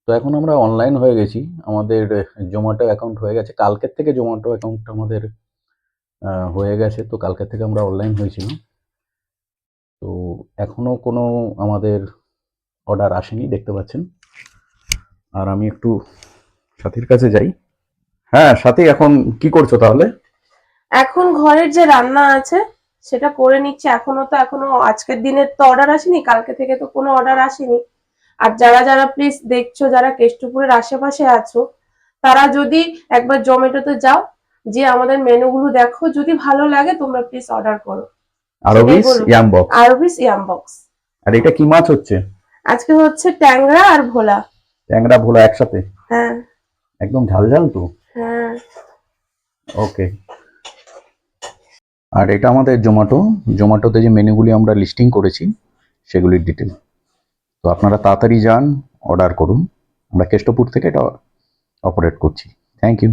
তো এখন আমরা অনলাইন হয়ে গেছি। আমাদের জোম্যাটো অ্যাকাউন্ট হয়ে গেছে। কালকের থেকে জোম্যাটো অ্যাকাউন্টটা আমাদের হয়ে গেছে। তো কালকের থেকে আমরা অনলাইন হয়েছিলাম। তো এখনো কোনো আমাদের অর্ডার আসেনি, দেখতে পাচ্ছেন। আর আমি একটু সাথীর কাছে যাই। হ্যাঁ সাথী, এখন কি করছো তাহলে? এখন ঘরের যে রান্না আছে সেটা করে নিচ্ছি। এখনো আজকের দিনের তো অর্ডার আসেনি, কালকে থেকে তো কোনো অর্ডার আসেনি। আর যারা যারা প্লিজ দেখছো, যারা কেষ্টপুরের আশেপাশে আছো, তারা যদি একবার জোম্যাটোতে যাও, যে আমাদের মেনুগুলো দেখো, যদি ভালো লাগে তোমরা প্লিজ অর্ডার করো। সেটাই আরবিস বলবো। Yum box. আরবিস ইয়াম বক্স। আর এটা কি মাছ হচ্ছে? আজকে হচ্ছে ট্যাংরা আর ভোলা। ট্যাংরা ভোলা একসাথে? হ্যাঁ। একদম ঝাল ঝাল তো। হ্যাঁ। ওকে। আর এটা আমাদের জোম্যাটোতে যে মেনুগুলি আমরা লিস্টিং করেছি সেগুলির ডিটেল। তো আপনারা তাড়াতাড়ি যান, অর্ডার করুন। আমরা কেষ্টপুর থেকে এটা অপারেট করছি। Thank you.